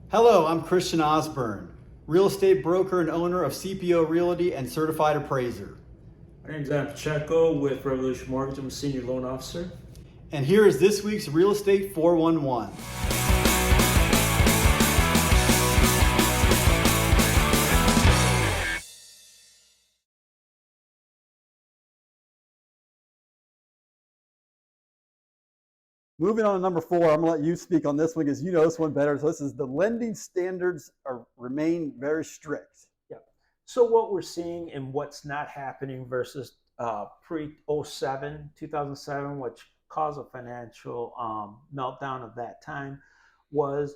Hello, I'm Christian Osborne, real estate broker and owner of CPO Realty and certified appraiser. My name is Adam Pacheco with Revolution Mortgage. I'm a senior loan officer. And here is this week's Real Estate 411. Moving on to number 4, I'm going to let you speak on this one because you know this one better. So this is the lending standards remain very strict. Yeah. So what we're seeing and what's not happening versus pre-07, 2007, which caused a financial meltdown of that time, was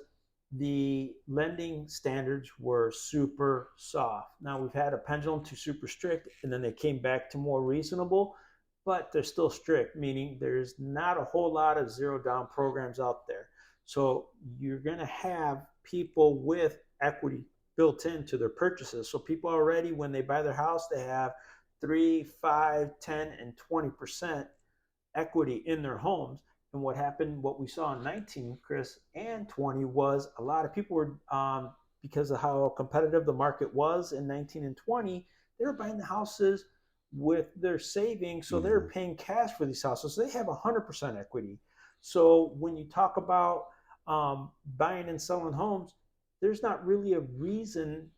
the lending standards were super soft. Now we've had a pendulum to super strict, and then they came back to more reasonable, but they're still strict, meaning there's not a whole lot of zero down programs out there. So you're going to have people with equity built into their purchases. So people already, when they buy their house, they have 3, 5, 10, and 20% equity in their homes. And what happened, what we saw in 19, Chris, and 20 was a lot of people were, because of how competitive the market was in 19 and 20, they were buying the houses with their savings. So they're paying cash for these houses. So they have 100% equity. So when you talk about buying and selling homes, there's not really a reason,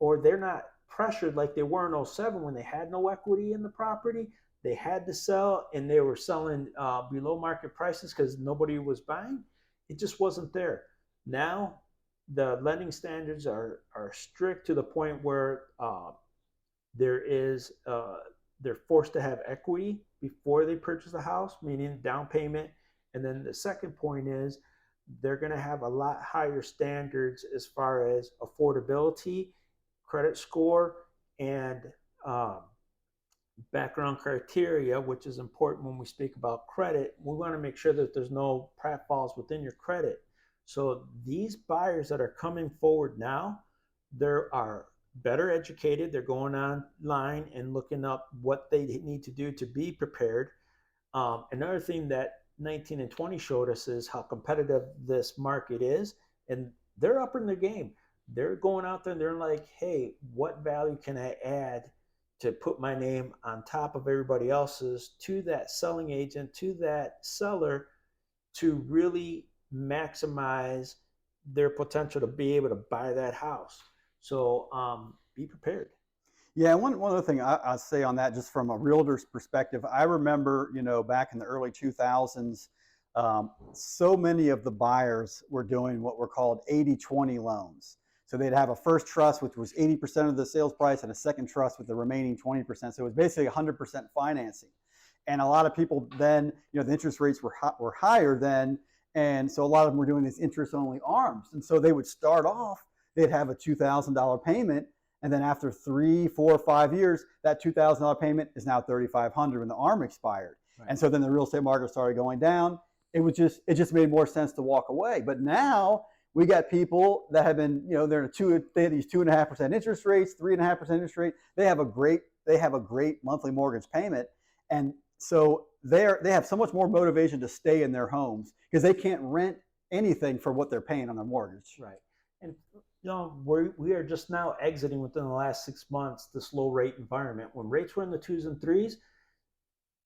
or they're not pressured like they were in 07 when they had no equity in the property. They had to sell, and they were selling below market prices because nobody was buying. It just wasn't there. Now the lending standards are strict to the point where they're forced to have equity before they purchase a house, meaning down payment. And then the second point is they're going to have a lot higher standards as far as affordability, credit score, and background criteria, which is important when we speak about credit. We want to make sure that there's no pratfalls within your credit. So these buyers that are coming forward now, they are better educated. They're going online and looking up what they need to do to be prepared. Another thing that 19 and 20 showed us is how competitive this market is, and they're up in their game. They're going out there and they're like, hey, what value can I add to put my name on top of everybody else's to that selling agent, to that seller, to really maximize their potential to be able to buy that house. So be prepared. Yeah, one other thing I say on that, just from a realtor's perspective, I remember, back in the early 2000s, so many of the buyers were doing what were called 80-20 loans. So they'd have a first trust, which was 80% of the sales price, and a second trust with the remaining 20%. So it was basically 100% financing. And a lot of people then, the interest rates were higher then. And so a lot of them were doing these interest-only ARMs. And so they would start off, they'd have a $2,000 payment. And then after 3, 4, 5 years, that $2,000 payment is now $3,500 when the ARM expired. Right. And so then the real estate market started going down. It just made more sense to walk away. But now we got people that have been, they have these 2.5% interest rates, 3.5% interest rate. They have a great monthly mortgage payment, and so they have so much more motivation to stay in their homes because they can't rent anything for what they're paying on their mortgage. Right. And we are just now exiting within the last 6 months this low rate environment. When rates were in the 2s and 3s,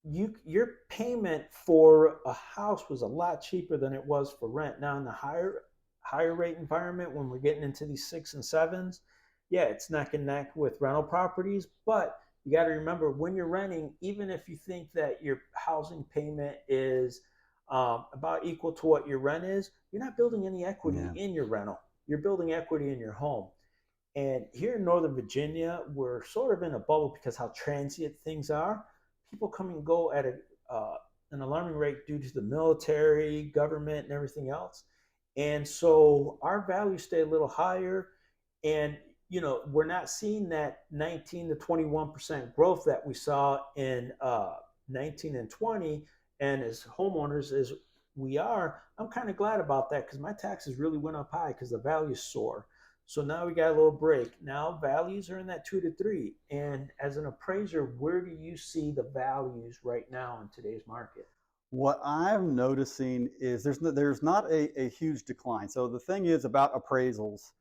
your payment for a house was a lot cheaper than it was for rent. Now in the higher rate environment, when we're getting into these 6s and 7s, yeah, it's neck and neck with rental properties. But you got to remember, when you're renting, even if you think that your housing payment is about equal to what your rent is, you're not building any equity in your rental. You're building equity in your home. And here in Northern Virginia, we're sort of in a bubble because how transient things are. People come and go at an alarming rate due to the military, government, and everything else. And so our values stay a little higher. And, we're not seeing that 19 to 21% growth that we saw in 19 and 20. And as homeowners, as we are, I'm kind of glad about that because my taxes really went up high because the values soar. So now we got a little break. Now values are in that 2 to 3. And as an appraiser, where do you see the values right now in today's market? What I'm noticing is there's not a huge decline. So the thing is about appraisals,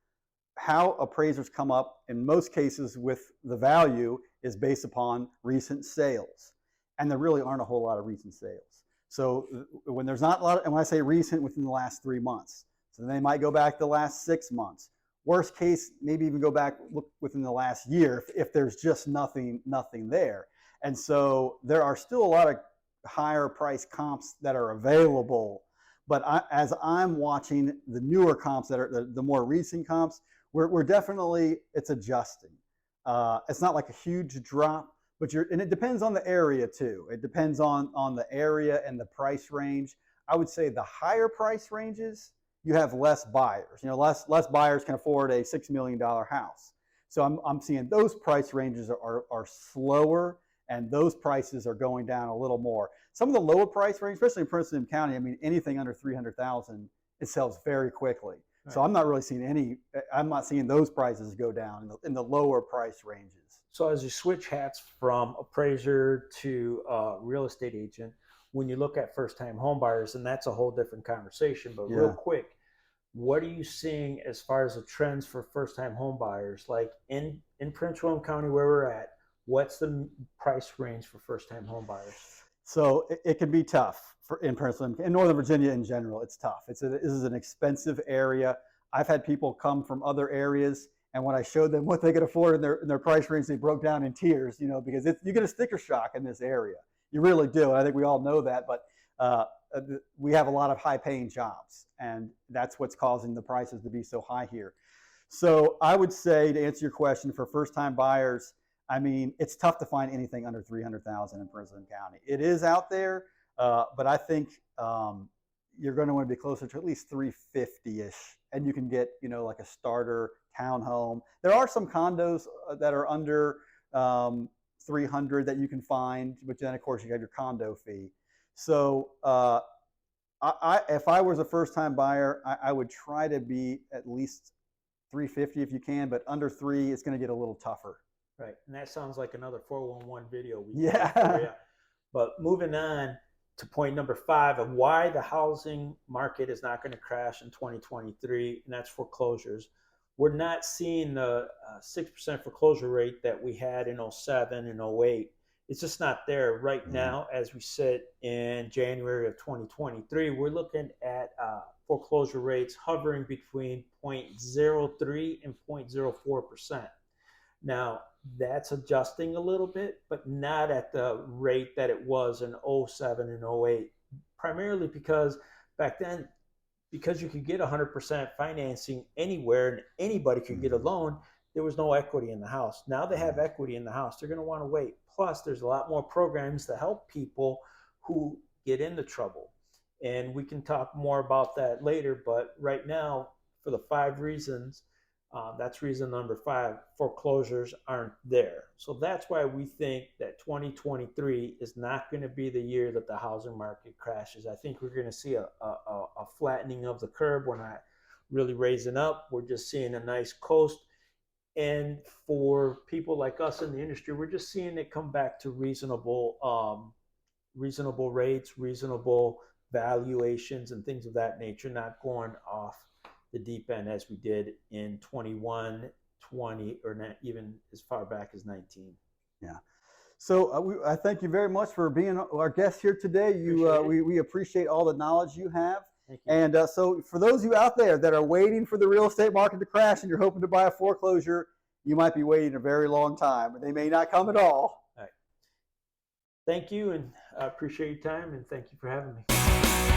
how appraisers come up in most cases with the value is based upon recent sales. And there really aren't a whole lot of recent sales. So when there's not a lot, and when I say recent, within the last 3 months, so they might go back the last 6 months. Worst case, maybe even go back look within the last year if there's just nothing there. And so there are still a lot of higher price comps that are available. But as I'm watching the newer comps that are the more recent comps, we're definitely, it's adjusting. It's not like a huge drop, but and it depends on the area too. It depends on the area and the price range. I would say the higher price ranges, you have less buyers. Less buyers can afford a $6 million house. So I'm seeing those price ranges are slower, and those prices are going down a little more. Some of the lower price range, especially in Prince William County, I mean, anything under 300,000, it sells very quickly. Right. So I'm not seeing those prices go down in the lower price ranges. So as you switch hats from appraiser to real estate agent, when you look at first-time home buyers, and that's a whole different conversation, but real quick, what are you seeing as far as the trends for first-time home buyers? Like in Prince William County where we're at, what's the price range for first-time home buyers? So it can be tough in Prince William, in Northern Virginia in general. It's tough. This is an expensive area. I've had people come from other areas, and when I showed them what they could afford in their price range, they broke down in tears, because you get a sticker shock in this area. You really do. I think we all know that, but we have a lot of high-paying jobs, and that's what's causing the prices to be so high here. So I would say, to answer your question, for first-time buyers, I mean, it's tough to find anything under 300,000 in Prince William County. It is out there, but I think you're going to want to be closer to at least 350-ish, and you can get, like a starter townhome. There are some condos that are under 300 that you can find, but then of course you got your condo fee. So if I was a first-time buyer, I would try to be at least 350 if you can, but under 3, it's going to get a little tougher. Right, and that sounds like another 411 video. Yeah. But moving on to point number 5 of why the housing market is not going to crash in 2023, and that's foreclosures. We're not seeing the 6% foreclosure rate that we had in 07 and 08. It's just not there right now. As we sit in January of 2023, we're looking at foreclosure rates hovering between 0.03 and 0.04%. Now, that's adjusting a little bit, but not at the rate that it was in 07 and 08, primarily because back then, because you could get 100% financing anywhere and anybody could get a loan, there was no equity in the house. Now they have equity in the house. They're going to want to wait. Plus, there's a lot more programs to help people who get into trouble. And we can talk more about that later, but right now, for the 5 reasons, that's reason number 5, foreclosures aren't there. So that's why we think that 2023 is not going to be the year that the housing market crashes. I think we're going to see a flattening of the curve. We're not really raising up. We're just seeing a nice coast. And for people like us in the industry, we're just seeing it come back to reasonable rates, reasonable valuations, and things of that nature, not going off the deep end as we did in 21, 20, or not even as far back as 19. Yeah. So I thank you very much for being our guest here today. We appreciate all the knowledge you have. Thank you. And so for those of you out there that are waiting for the real estate market to crash and you're hoping to buy a foreclosure, you might be waiting a very long time, and they may not come at all. All right. Thank you, and I appreciate your time, and thank you for having me.